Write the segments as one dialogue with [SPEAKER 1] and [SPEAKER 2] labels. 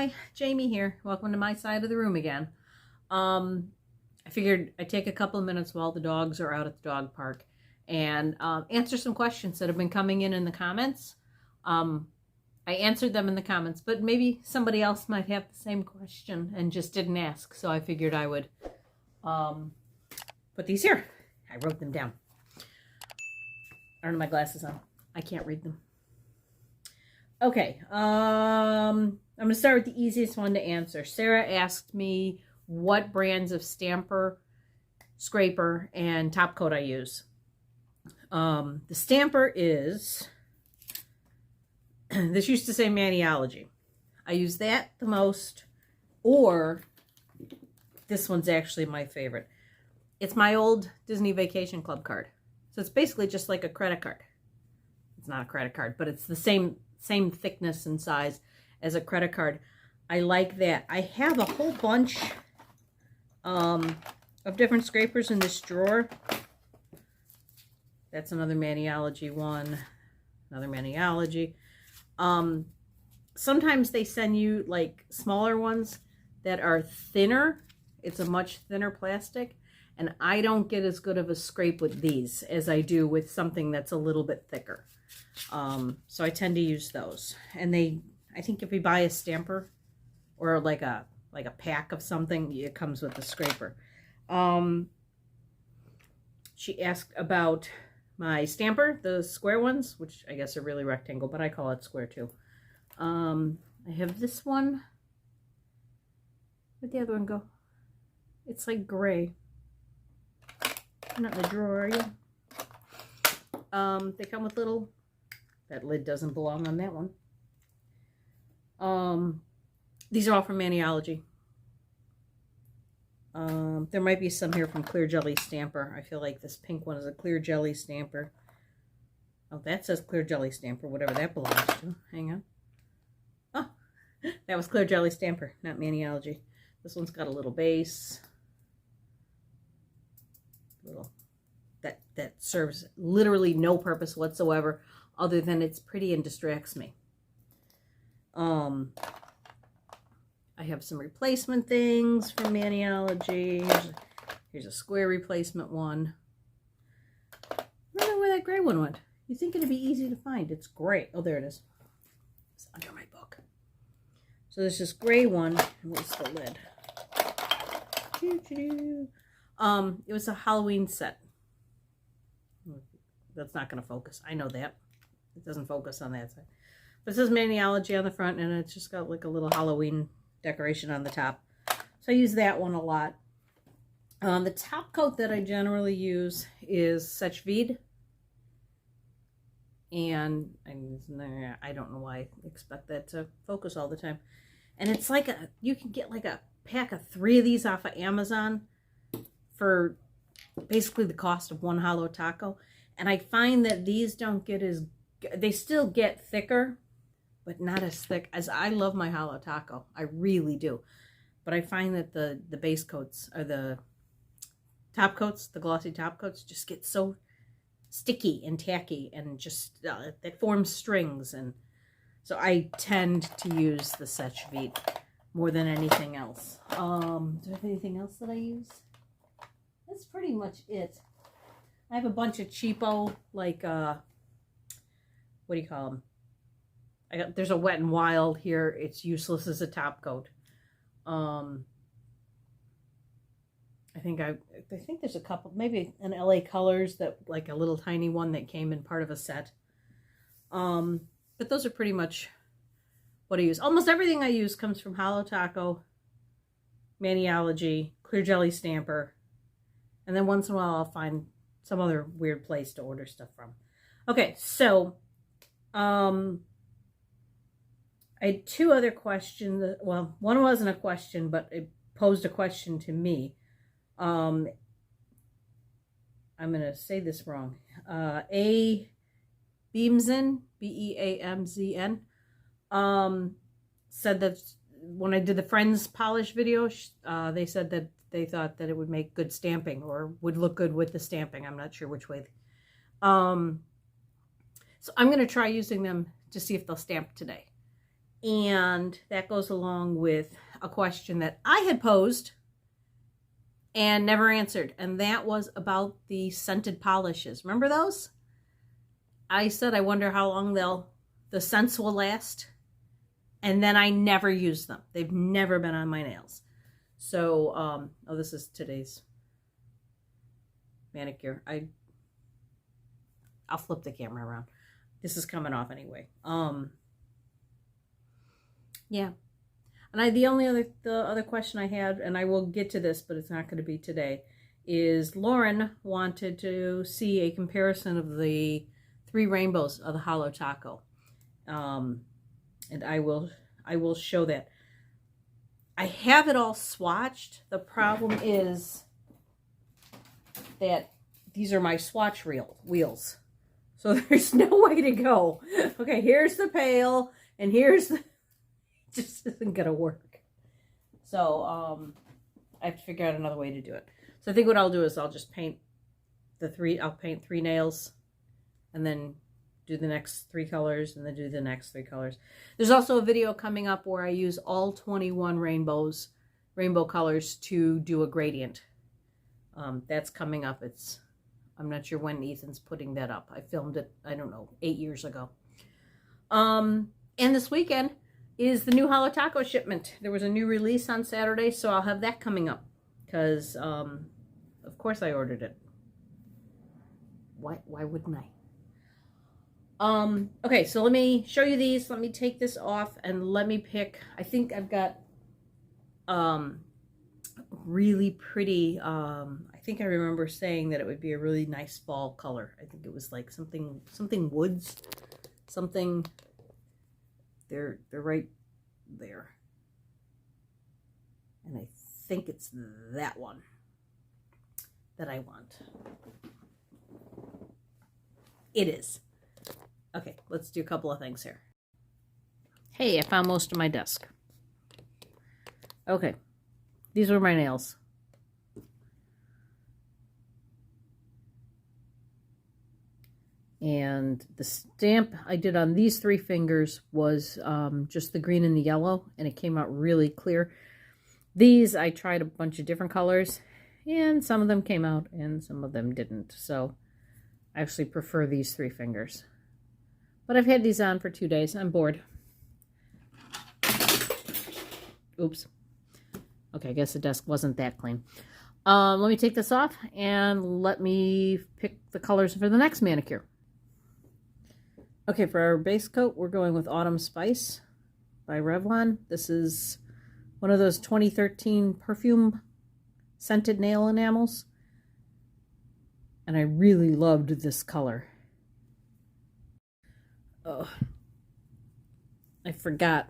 [SPEAKER 1] Hi, Jamie here. Welcome to my side of the room again. I figured I'd take a couple of minutes while the dogs are out at the dog park and answer some questions that have been coming in the comments. I answered them in the comments, but maybe somebody else might have the same question and just didn't ask. So I figured I would put these here. I wrote them down. I don't have my glasses on. I can't read them. Okay, I'm going to start with the easiest one to answer. Sarah asked me what brands of stamper, scraper, and top coat I use. The stamper is, this used to say Maniology. I use that the most, or this one's actually my favorite. It's my old Disney Vacation Club card. So it's basically just like a credit card. It's not a credit card, but it's the same thickness and size as a credit card. I like that. I have a whole bunch of different scrapers in this drawer. That's another Maniology one. Another Maniology. Sometimes they send you like smaller ones that are thinner. It's a much thinner plastic. And I don't get as good of a scrape with these as I do with something that's a little bit thicker. So I tend to use those. And I think if you buy a stamper or like a pack of something, it comes with a scraper. She asked about my stamper, the square ones, which I guess are really rectangle, but I call it square too. I have this one. Where'd the other one go? It's like gray. Not in the drawer, are you? They come with little, that lid doesn't belong on that one. These are all from Maniology. There might be some here from Clear Jelly Stamper. I feel like this pink one is a Clear Jelly Stamper. Oh, that says Clear Jelly Stamper, whatever that belongs to. Hang on. Oh, that was Clear Jelly Stamper, not Maniology. This one's got a little base. Little that serves literally no purpose whatsoever other than it's pretty and distracts me. I have some replacement things from Maniology. Here's a square replacement one. I don't know where that gray one went. You think it'd be easy to find. It's gray. Oh, there it is. It's under my book. So there's this gray one. Where's the lid? It was a Halloween set. That's not going to focus. I know that. It doesn't focus on that side. But it says Maniology on the front, and it's just got like a little Halloween decoration on the top. So I use that one a lot. The top coat that I generally use is Sech Vide. And I don't know why I expect that to focus all the time. And it's like you can get like a pack of 3 of these off of Amazon for basically the cost of one Holo Taco. And I find that these don't get as, they still get thicker, but not as thick as I love my Holo Taco. I really do. But I find that the base coats, or the top coats, the glossy top coats, just get so sticky and tacky and just, it forms strings. And so I tend to use the Sech Vide more than anything else. Do I have anything else that I use? That's pretty much it. I have a bunch of cheapo, like, what do you call them? There's a Wet n Wild here. It's useless as a top coat. I think there's a couple, maybe an LA Colors, that like a little tiny one that came in part of a set. But those are pretty much what I use. Almost everything I use comes from Holo Taco, Maniology, Clear Jelly Stamper, and then once in a while I'll find some other weird place to order stuff from. Okay, so I had 2 other questions. Well, one wasn't a question, but it posed a question to me. I'm going to say this wrong. A. Beamzn, Beamzn, said that when I did the Friends polish video, they said that they thought that it would make good stamping, or would look good with the stamping. I'm not sure which way. So I'm going to try using them to see if they'll stamp today. And that goes along with a question that I had posed and never answered. And that was about the scented polishes. Remember those? I said, I wonder how long the scents will last. And then I never use them. They've never been on my nails. So, oh, this is today's manicure. I'll flip the camera around. This is coming off anyway. Yeah. And the other question I had, and I will get to this, but it's not going to be today, is Lauren wanted to see a comparison of the 3 rainbows of the Holo Taco. And I will show that. I have it all swatched. The problem is that these are my swatch wheels. So there's no way to go. Okay, here's the pail, and here's the... It just isn't going to work. So I have to figure out another way to do it. So I think what I'll do is I'll just paint I'll paint 3 nails, and then do the next 3 colors, and then do the next 3 colors. There's also a video coming up where I use all 21 rainbow colors to do a gradient. That's coming up. I'm not sure when Ethan's putting that up. I filmed it, I don't know, 8 years ago. And this weekend is the new Holo Taco shipment. There was a new release on Saturday, so I'll have that coming up. Because, of course I ordered it. Why wouldn't I? Okay, so let me show you these. Let me take this off and let me pick. I think I've got really pretty, I think I remember saying that it would be a really nice fall color. I think it was like something woods, something. They're right there. And I think it's that one that I want. It is. Okay, let's do a couple of things here. Hey, I found most of my desk. Okay, these were my nails. And the stamp I did on these 3 fingers was just the green and the yellow, and it came out really clear. These, I tried a bunch of different colors, and some of them came out and some of them didn't. So I actually prefer these 3 fingers. But I've had these on for 2 days. I'm bored. Oops. Okay, I guess the desk wasn't that clean. Let me take this off and let me pick the colors for the next manicure. Okay, for our base coat, we're going with Autumn Spice by Revlon. This is one of those 2013 perfume scented nail enamels. And I really loved this color. Oh, I forgot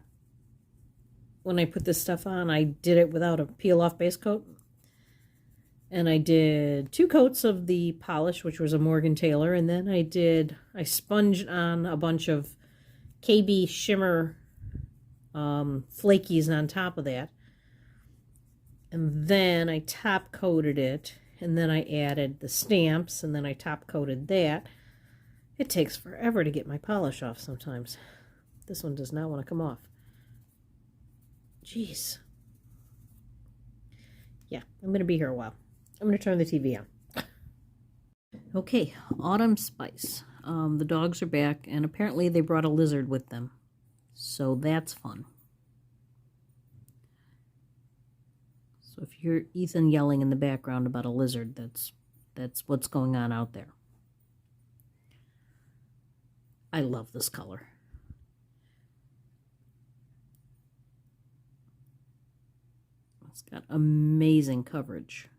[SPEAKER 1] when I put this stuff on, I did it without a peel-off base coat. And I did 2 coats of the polish, which was a Morgan Taylor, and then I sponged on a bunch of KB shimmer flakies on top of that. And then I top coated it, and then I added the stamps, and then I top coated that. It takes forever to get my polish off sometimes. This one does not want to come off. Jeez. Yeah, I'm going to be here a while. I'm going to turn the TV on. Okay, Autumn Spice. The dogs are back, and apparently they brought a lizard with them. So that's fun. So if you hear Ethan yelling in the background about a lizard, that's what's going on out there. I love this color. It's got amazing coverage.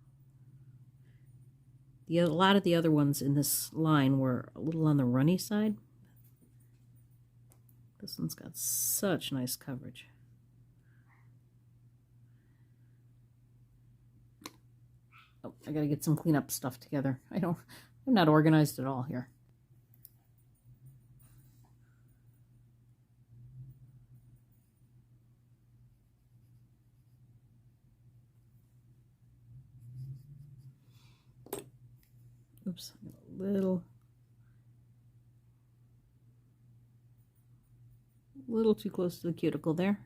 [SPEAKER 1] A lot of the other ones in this line were a little on the runny side. This one's got such nice coverage. Oh, I gotta get some cleanup stuff together. I'm not organized at all here. Oops, little too close to the cuticle there.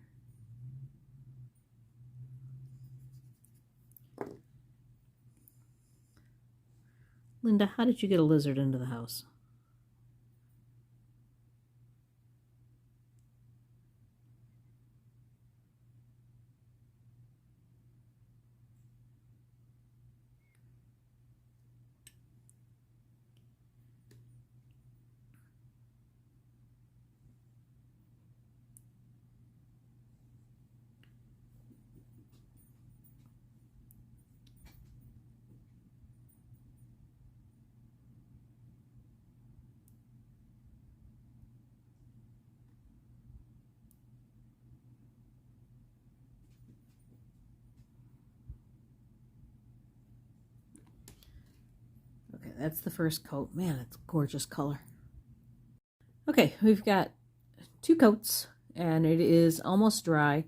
[SPEAKER 1] Linda, how did you get a lizard into the house? Okay, that's the first coat. Man, it's a gorgeous color. Okay, we've got 2 coats, and it is almost dry.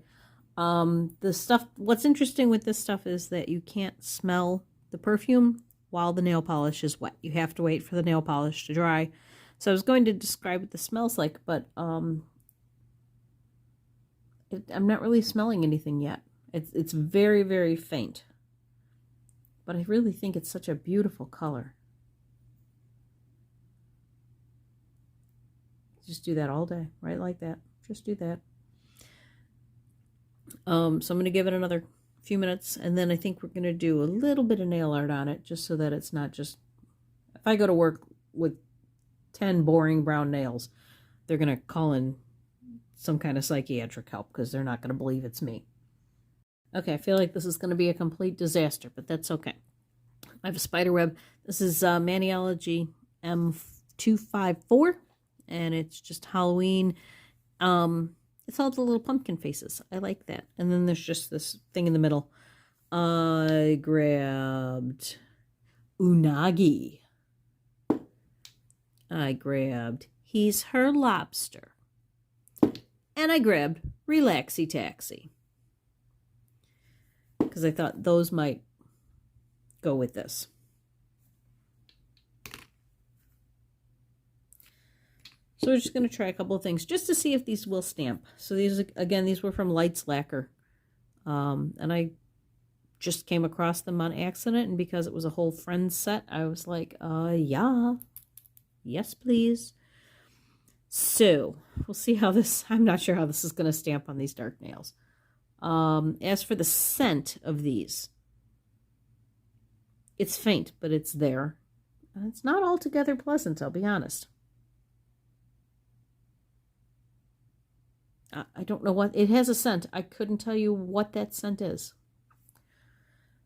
[SPEAKER 1] The stuff, what's interesting with this stuff is that you can't smell the perfume while the nail polish is wet. You have to wait for the nail polish to dry. So I was going to describe what this smells like, but I'm not really smelling anything yet. It's very, very faint. But I really think it's such a beautiful color. Just do that all day, right like that. Just do that. So I'm going to give it another few minutes, and then I think we're going to do a little bit of nail art on it, just so that it's not just, if I go to work with 10 boring brown nails, they're going to call in some kind of psychiatric help, because they're not going to believe it's me. Okay, I feel like this is going to be a complete disaster, but that's okay. I have a spider web. This is Maniology M254, and it's just Halloween. It's all the little pumpkin faces. I like that. And then there's just this thing in the middle. I grabbed Unagi. I grabbed He's Her Lobster. And I grabbed Relaxy Taxi, because I thought those might go with this. So we're just going to try a couple of things just to see if these will stamp. So these, again, these were from Lights Lacquer. And I just came across them on accident, and because it was a whole Friends set, I was like, yeah. Yes, please. So we'll see how this, I'm not sure how this is going to stamp on these dark nails. As for the scent of these, it's faint, but it's there. And it's not altogether pleasant, I'll be honest. I don't know what, it has a scent. I couldn't tell you what that scent is.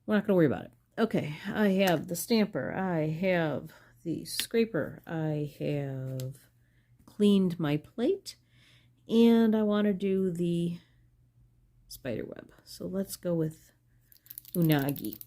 [SPEAKER 1] We're not going to worry about it. Okay, I have the stamper. I have the scraper. I have cleaned my plate. And I want to do the spider web. So let's go with Unagi.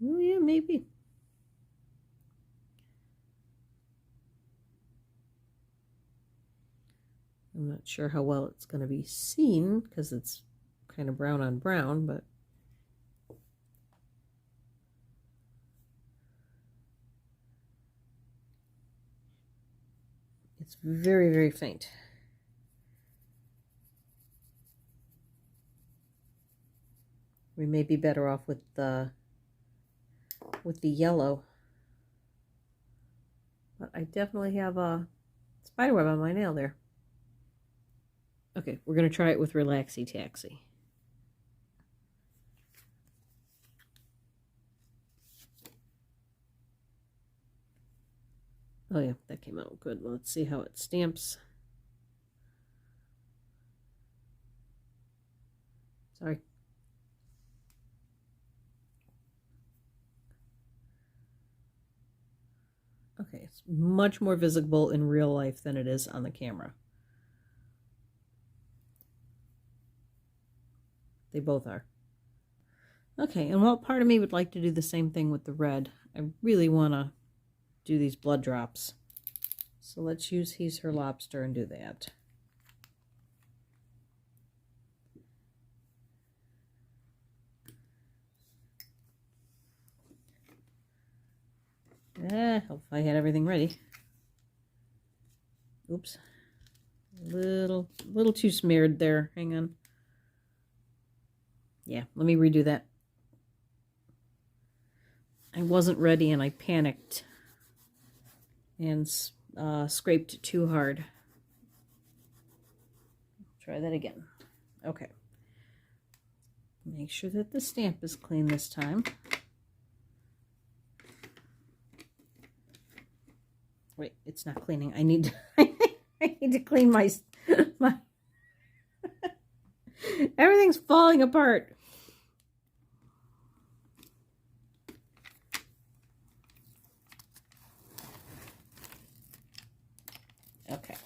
[SPEAKER 1] Oh, yeah, maybe. I'm not sure how well it's going to be seen because it's kind of brown on brown, but it's very, very faint. We may be better off with the yellow. But I definitely have a spiderweb on my nail there. Okay, we're going to try it with Relaxy Taxi. Oh yeah, that came out good. Let's see how it stamps. Sorry. Okay, it's much more visible in real life than it is on the camera. They both are. Okay, and while part of me would like to do the same thing with the red, I really want to do these blood drops. So let's use He's Her Lobster and do that. Hope I had everything ready. Oops. Little too smeared there. Hang on. Yeah, let me redo that. I wasn't ready and I panicked and scraped too hard. Try that again. Okay. Make sure that the stamp is clean this time. Wait, it's not cleaning. I need to, I need to clean my everything's falling apart. Okay.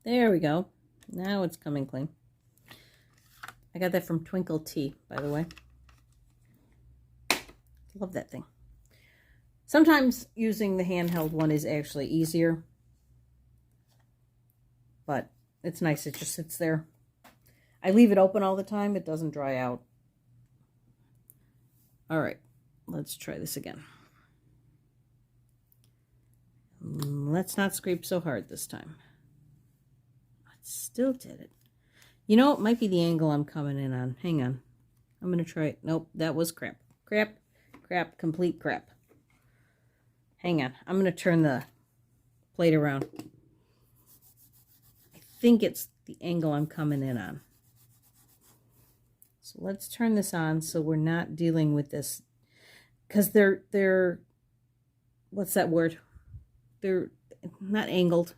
[SPEAKER 1] There we go. Now it's coming clean. I got that from Twinkle Tea, by the way. Love that thing. Sometimes using the handheld one is actually easier, but it's nice. It just sits there. I leave it open all the time. It doesn't dry out. All right, let's try this again. Let's not scrape so hard this time. I still did it. You know, it might be the angle I'm coming in on. Hang on. I'm going to try it. Nope, that was crap. Crap, crap, complete crap. Hang on. I'm going to turn the plate around. I think it's the angle I'm coming in on. So let's turn this on so we're not dealing with this. Because they're, what's that word? They're not angled.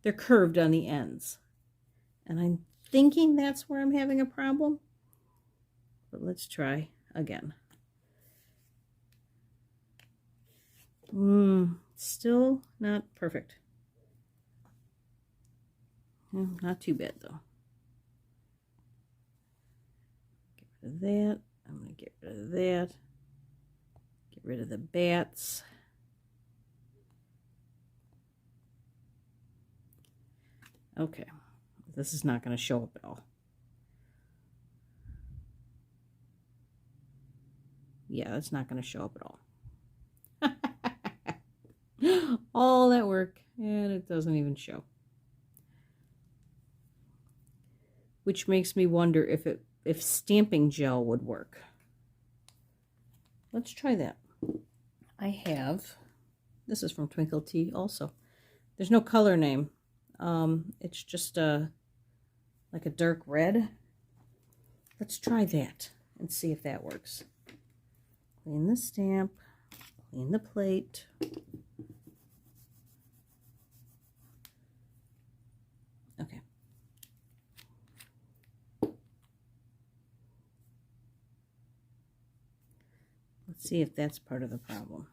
[SPEAKER 1] They're curved on the ends. And I'm thinking that's where I'm having a problem. But let's try again. Still not perfect. Not too bad though. Get rid of that. I'm going to get rid of that. Get rid of the bats. Okay, this is not going to show up at all. Yeah, it's not going to show up at all. All that work, and it doesn't even show. Which makes me wonder if stamping gel would work. Let's try that. I have, this is from Twinkle Tea also. There's no color name. It's just like a dark red. Let's try that and see if that works. Clean the stamp, clean the plate. Okay. Let's see if that's part of the problem.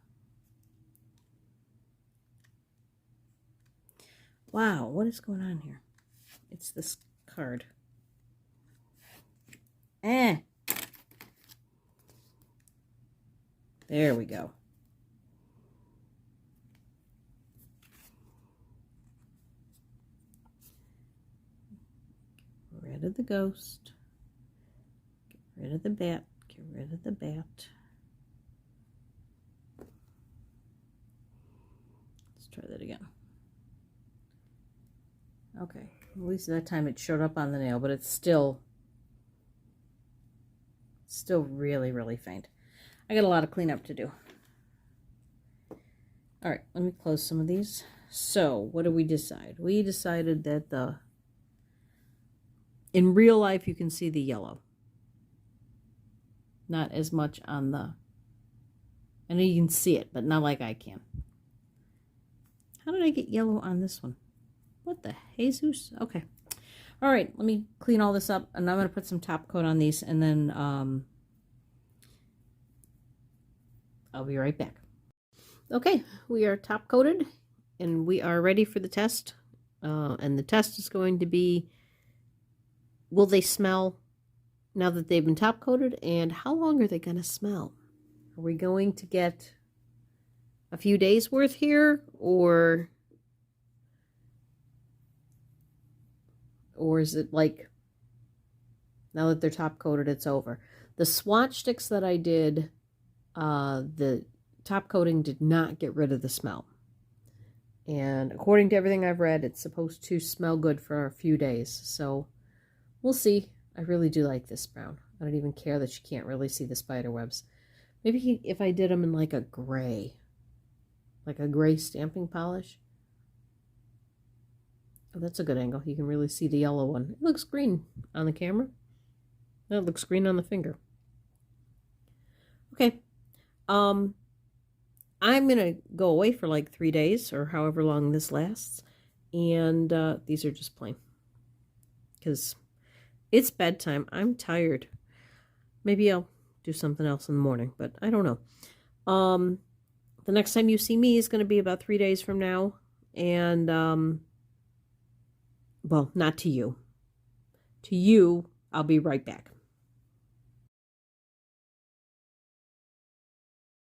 [SPEAKER 1] Wow, what is going on here? It's this card. There we go. Get rid of the ghost. Get rid of the bat. Get rid of the bat. Let's try that again. Okay, at least that time it showed up on the nail, but it's still really, really faint. I got a lot of cleanup to do. All right, let me close some of these. So, what did we decide? We decided that in real life you can see the yellow. Not as much on the, I know you can see it, but not like I can. How did I get yellow on this one? What the Jesus? Okay. All right, let me clean all this up, and I'm going to put some top coat on these, and then I'll be right back. Okay, we are top coated, and we are ready for the test. And the test is going to be, will they smell now that they've been top coated, and how long are they going to smell? Are we going to get a few days worth here, or is it like, now that they're top coated, it's over? The swatch sticks that I did, the top coating did not get rid of the smell. And according to everything I've read, it's supposed to smell good for a few days. So we'll see. I really do like this brown. I don't even care that you can't really see the spider webs. Maybe if I did them in like a gray stamping polish. Oh, that's a good angle. You can really see the yellow one. It looks green on the camera. No, it looks green on the finger. Okay. I'm going to go away for like 3 days or however long this lasts. And these are just plain. Because it's bedtime. I'm tired. Maybe I'll do something else in the morning, but I don't know. The next time you see me is going to be about 3 days from now. And, well, not to you. To you, I'll be right back.